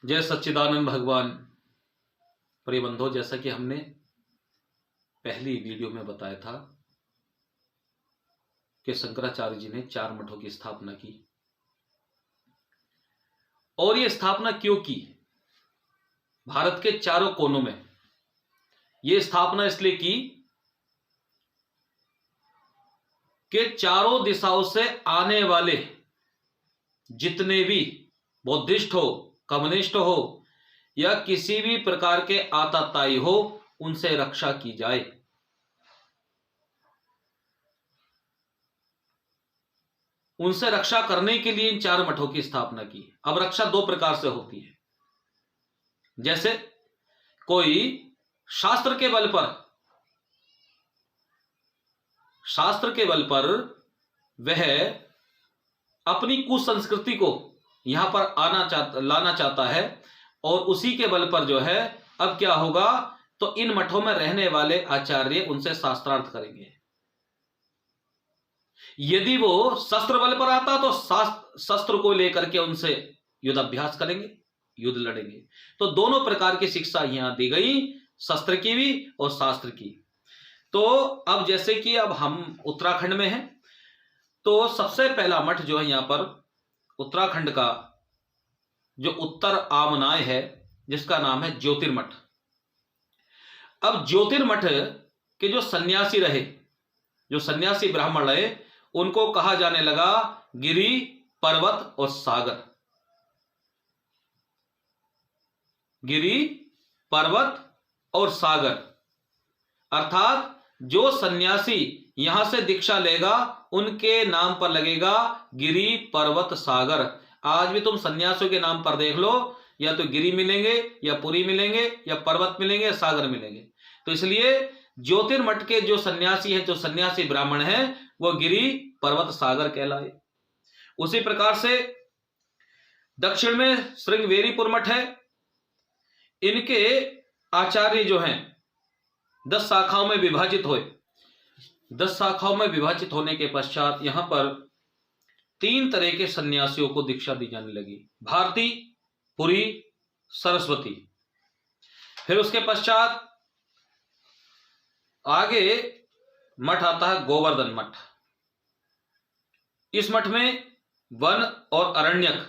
जय सच्चिदानंद भगवान। प्रिय बंधो, जैसा कि हमने पहली वीडियो में बताया था कि शंकराचार्य जी ने 4 मठों की स्थापना की। और ये स्थापना क्यों की? भारत के चारों कोनों में ये स्थापना इसलिए की कि चारों दिशाओं से आने वाले जितने भी बौद्धिस्ट हो, कम्युनिस्ट हो या किसी भी प्रकार के आतताई हो, उनसे रक्षा की जाए। उनसे रक्षा करने के लिए इन 4 मठों की स्थापना की। अब रक्षा 2 प्रकार से होती है। जैसे कोई शास्त्र के बल पर वह अपनी कुसंस्कृति को यहां पर लाना चाहता है, और उसी के बल पर जो है अब क्या होगा, तो इन मठों में रहने वाले आचार्य उनसे शास्त्रार्थ करेंगे। यदि वो शस्त्र बल पर आता तो शस्त्र को लेकर के उनसे युद्धाभ्यास करेंगे, युद्ध लड़ेंगे। तो दोनों प्रकार की शिक्षा यहां दी गई, शस्त्र की भी और शास्त्र की। तो अब जैसे कि अब हम उत्तराखंड में हैं, तो सबसे पहला मठ जो है यहां पर उत्तराखंड का जो उत्तर आमनाय है, जिसका नाम है ज्योतिर्मठ। अब ज्योतिर्मठ के जो सन्यासी रहे, जो सन्यासी ब्राह्मण रहे, उनको कहा जाने लगा गिरि, पर्वत और सागर। गिरि, पर्वत और सागर, अर्थात जो सन्यासी यहां से दीक्षा लेगा उनके नाम पर लगेगा गिरि, पर्वत, सागर। आज भी तुम सन्यासियों के नाम पर देख लो, या तो गिरि मिलेंगे, या पुरी मिलेंगे, या पर्वत मिलेंगे, या सागर मिलेंगे। तो इसलिए ज्योतिर्मठ के जो सन्यासी हैं, जो सन्यासी ब्राह्मण हैं, वो गिरि, पर्वत, सागर कहलाए। उसी प्रकार से दक्षिण में श्रृंगवेरीपुर मठ है। इनके आचार्य जो हैं 10 शाखाओं में विभाजित हुए। 10 शाखाओं में विभाजित होने के पश्चात यहां पर 3 तरह के सन्यासियों को दीक्षा दी जाने लगी, भारती, पुरी, सरस्वती। फिर उसके पश्चात आगे मठ आता है गोवर्धन मठ। इस मठ में वन और अरण्यक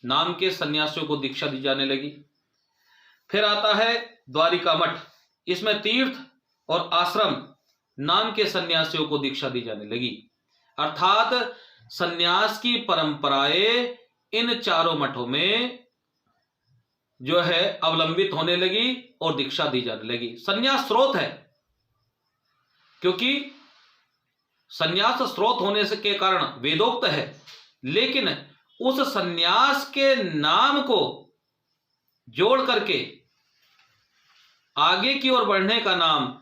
नाम के सन्यासियों को दीक्षा दी जाने लगी। फिर आता है द्वारिका मठ। इसमें तीर्थ और आश्रम नाम के सन्यासियों को दीक्षा दी जाने लगी। अर्थात सन्यास की परंपराएं इन चारों मठों में जो है अवलंबित होने लगी और दीक्षा दी जाने लगी। सन्यास स्रोत है, क्योंकि सन्यास स्रोत होने से के कारण वेदोक्त है, लेकिन उस सन्यास के नाम को जोड़ करके आगे की ओर बढ़ने का नाम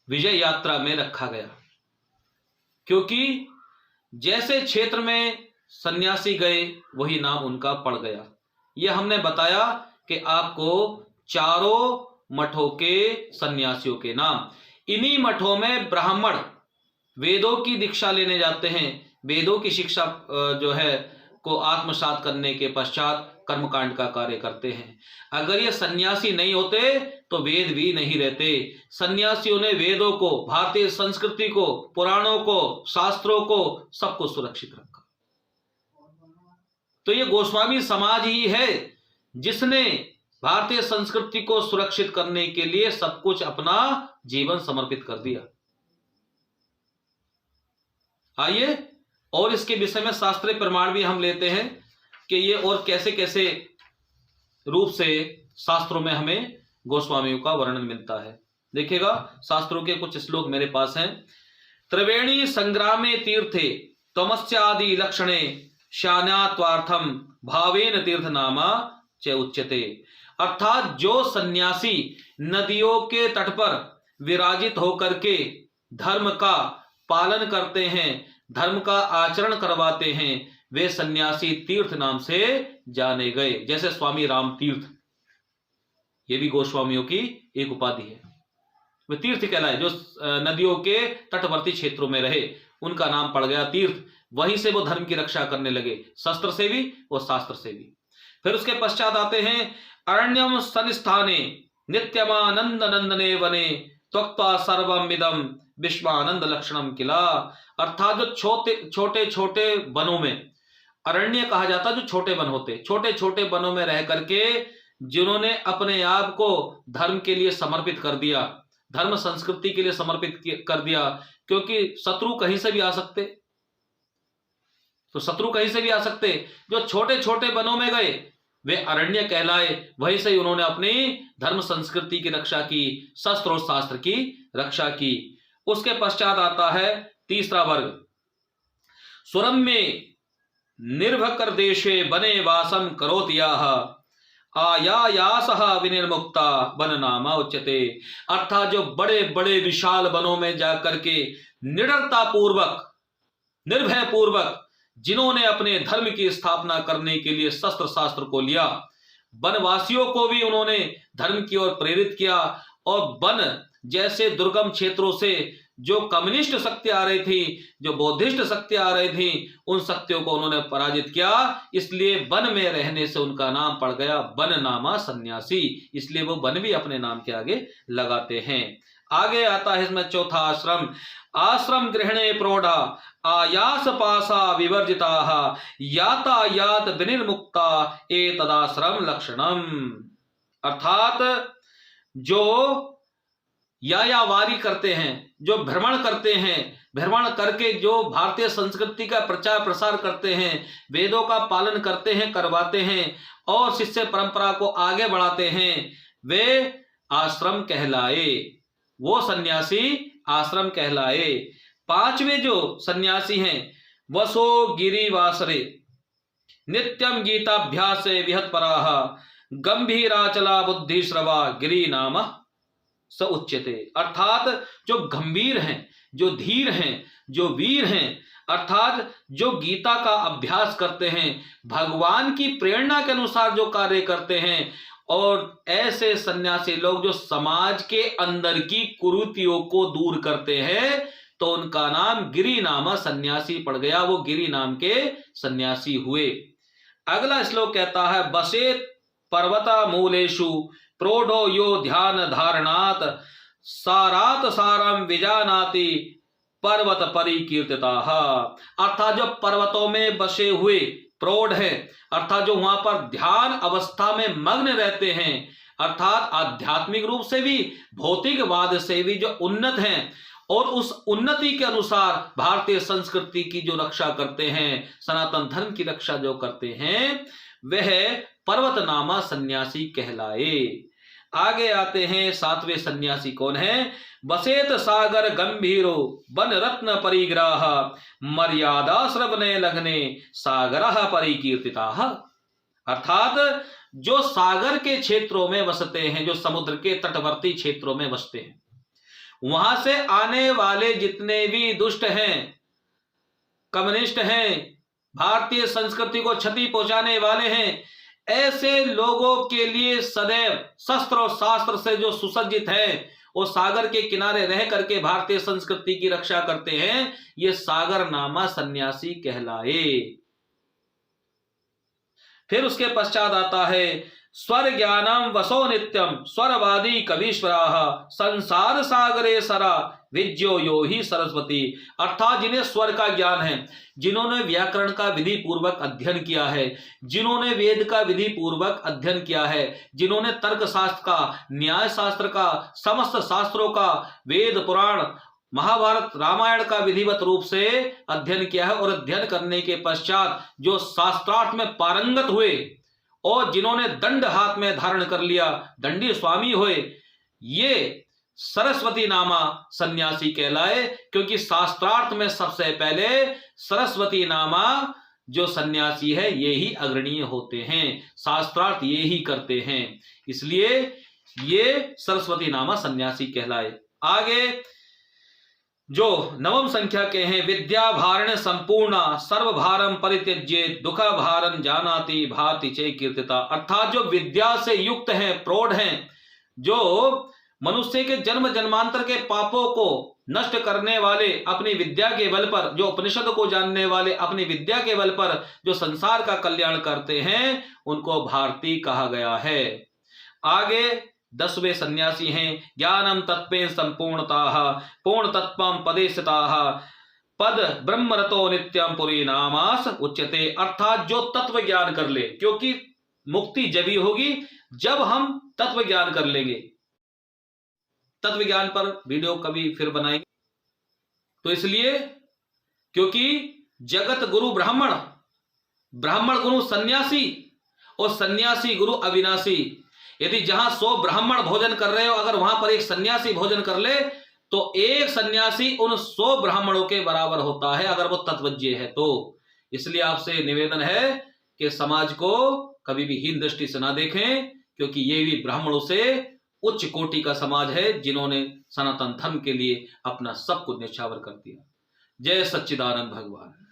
विजय यात्रा में रखा गया। क्योंकि जैसे क्षेत्र में सन्यासी गए वही नाम उनका पड़ गया। यह हमने बताया कि आपको चारों मठों के सन्यासियों के नाम। इन्हीं मठों में ब्राह्मण वेदों की दीक्षा लेने जाते हैं, वेदों की शिक्षा जो है को आत्मसात करने के पश्चात कर्मकांड का कार्य करते हैं। अगर ये सन्यासी नहीं होते तो वेद भी नहीं रहते। सन्यासियों ने वेदों को, भारतीय संस्कृति को, पुराणों को, शास्त्रों को, सबको सुरक्षित रखा। तो ये गोस्वामी समाज ही है जिसने भारतीय संस्कृति को सुरक्षित करने के लिए सब कुछ अपना जीवन समर्पित कर दिया। आइए और इसके विषय में शास्त्रीय प्रमाण भी हम लेते हैं कि ये और कैसे कैसे रूप से शास्त्रों में हमें गोस्वामियों का वर्णन मिलता है। देखिएगा, शास्त्रों के कुछ श्लोक मेरे पास हैं। त्रिवेणी संग्रामे तीर्थे तमस्यादि लक्षणे शान्यात्वार्थम भावेन तीर्थ नामा च उच्यते। अर्थात जो सन्यासी नदियों के तट पर विराजित होकर के धर्म का पालन करते हैं, धर्म का आचरण करवाते हैं, वे सन्यासी तीर्थ नाम से जाने गए। जैसे स्वामी राम तीर्थ, ये भी गोस्वामियों की एक उपाधि है। वे तीर्थ कहलाए। जो नदियों के तटवर्ती क्षेत्रों में रहे उनका नाम पड़ गया तीर्थ। वहीं से वो धर्म की रक्षा करने लगे, शस्त्र से भी और शास्त्र से भी। फिर उसके पश्चात आते हैं अरण्यम सनिस्थाने नित्यमानंद नंदने वने त्वक्त्वा सर्वम इदम विश्वानंद लक्षणम किला। अर्थात जो छोटे छोटे वनों में, अरण्य कहा जाता है जो छोटे वन होते, छोटे छोटे वनों में रह करके जिन्होंने अपने आप को धर्म के लिए समर्पित कर दिया, धर्म संस्कृति के लिए समर्पित कर दिया, क्योंकि शत्रु कहीं से भी आ सकते, तो शत्रु कहीं से भी आ सकते। जो छोटे छोटे वनों में गए वे अरण्य कहलाए। वहीं से ही उन्होंने अपनी धर्म संस्कृति की रक्षा की, शस्त्र और शास्त्र की रक्षा की। उसके पश्चात आता है तीसरा वर्ग, सुरम्ये निर्भकर देशे बने वासम करोतियाह आयायासह विनिर्मुक्ता वन नामा उच्यते। अर्थात जो बड़े बड़े विशाल वनों में जाकर के निडरता पूर्वक, निर्भय पूर्वक जिन्होंने अपने धर्म की स्थापना करने के लिए शस्त्र शास्त्र को लिया, वनवासियों को भी उन्होंने धर्म की ओर प्रेरित किया, और वन जैसे दुर्गम क्षेत्रों से जो कम्युनिस्ट शक्ति आ रही थी, जो बौद्धिस्ट शक्ति आ रही थी, उन शक्तियों को उन्होंने पराजित किया। इसलिए वन में रहने से उनका नाम पड़ गया वन नामा सन्यासी। इसलिए वो वन भी अपने नाम के आगे लगाते हैं। आगे आता है इसमें चौथा आश्रम, आश्रम गृहणे प्रौढ़ा आयास पासा विवर्जिता यातायात विनिर्मुक्ता एतदाश्रम लक्षणम। अर्थात जो यायावारी करते हैं, जो भ्रमण करते हैं, भ्रमण करके जो भारतीय संस्कृति का प्रचार प्रसार करते हैं, वेदों का पालन करते हैं, करवाते हैं और शिष्य परंपरा को आगे बढ़ाते हैं, वे आश्रम कहलाए, वो सन्यासी आश्रम कहलाए। पांचवें जो सन्यासी हैं, वसो गिरिवासरे नित्यम गीताभ्यास विहत पराह गंभीराचला बुद्धि श्रवा गिरी नाम स उच्यते। अर्थात जो गंभीर हैं, जो धीर हैं, जो वीर हैं, अर्थात जो गीता का अभ्यास करते हैं, भगवान की प्रेरणा के अनुसार जो कार्य करते हैं, और ऐसे सन्यासी लोग जो समाज के अंदर की कुरीतियों को दूर करते हैं, तो उनका नाम गिरी नामा सन्यासी पड़ गया। वो गिरी नाम के सन्यासी हुए। अगला श्लोक कहता है, बसेत पर्वता मूलेषु प्रोढ़ो यो ध्यान धारणात सारात सारम विजानाति पर्वत परिकीर्तिताः। अर्थात जो पर्वतों में बसे हुए प्रौढ़ है, अर्थात जो वहां पर ध्यान अवस्था में मग्न रहते हैं, अर्थात आध्यात्मिक रूप से भी भौतिकवाद से भी जो उन्नत हैं, और उस उन्नति के अनुसार भारतीय संस्कृति की जो रक्षा करते हैं, सनातन धर्म की रक्षा जो करते हैं, वह पर्वत नामा सन्यासी कहलाए। आगे आते हैं सातवें सन्यासी कौन है, बसेत सागर गंभीरो वन रत्न परिग्राह मर्यादा श्रवणे लग्ने सागरः परिकीर्तिताः। अर्थात जो सागर के क्षेत्रों में बसते हैं, जो समुद्र के तटवर्ती क्षेत्रों में बसते हैं, वहां से आने वाले जितने भी दुष्ट हैं, कम्युनिस्ट हैं, भारतीय संस्कृति को क्षति पहुंचाने वाले हैं, ऐसे लोगों के लिए सदैव शस्त्र और शास्त्र से जो सुसज्जित है, वो सागर के किनारे रह करके भारतीय संस्कृति की रक्षा करते हैं, ये सागर नामा सन्यासी कहलाए। फिर उसके पश्चात आता है, स्वर ज्ञानम वसो नित्यम स्वरवादी कवीश्वराः संसार सागरे सरा विज्यो यो ही सरस्वती। अर्थात जिन्हें स्वर का ज्ञान है, जिन्होंने व्याकरण का विधि पूर्वक अध्ययन किया है, जिन्होंने वेद का विधि पूर्वक अध्ययन किया है, जिन्होंने तर्क शास्त्र का, न्याय शास्त्र का, समस्त शास्त्रों का, वेद पुराण महाभारत रामायण का विधिवत रूप से अध्ययन किया है, और अध्ययन करने के पश्चात जो शास्त्रार्थ में पारंगत हुए, और जिन्होंने दंड हाथ में धारण कर लिया, दंडी स्वामी हुए, ये सरस्वती नामा सन्यासी कहलाए। क्योंकि शास्त्रार्थ में सबसे पहले सरस्वती नामा जो सन्यासी है, ये ही अग्रणीय होते हैं, शास्त्रार्थ ये ही करते हैं, इसलिए ये सरस्वती नामा सन्यासी कहलाए। आगे जो नवम संख्या के हैं, विद्या भारण संपूर्णा सर्वभारम परित्यज्य दुख भारम जानाति भाति चे कीर्तिता। अर्थात जो विद्या से युक्त हैं, प्रौढ़ हैं, जो मनुष्य के जन्म जन्मांतर के पापों को नष्ट करने वाले अपनी विद्या के बल पर, जो उपनिषद को जानने वाले अपनी विद्या के बल पर जो संसार का कल्याण करते हैं, उनको भारती कहा गया है। आगे 10वें सन्यासी हैं, ज्ञानम तत्वेन संपूर्णताः पूर्ण तत्वम पदे स्थिताः पद ब्रह्मरतो नित्यम पुरी नामास उच्यते। अर्थात जो तत्व ज्ञान कर ले, क्योंकि मुक्ति जब ही होगी जब हम तत्व ज्ञान कर लेंगे। तत्व ज्ञान पर वीडियो कभी फिर बनाएंगे। तो इसलिए क्योंकि जगत गुरु ब्राह्मण, ब्राह्मण गुरु सन्यासी और सन्यासी गुरु अविनाशी। यदि जहां 100 ब्राह्मण भोजन कर रहे हो, अगर वहां पर एक सन्यासी भोजन कर ले तो एक सन्यासी उन 100 ब्राह्मणों के बराबर होता है, अगर वो तत्वज्ञ है तो। इसलिए आपसे निवेदन है कि समाज को कभी भी हीन दृष्टि से ना देखें, क्योंकि ये भी ब्राह्मणों से उच्च कोटि का समाज है, जिन्होंने सनातन धर्म के लिए अपना सब कुछ न्यौछावर कर दिया। जय सच्चिदानंद भगवान।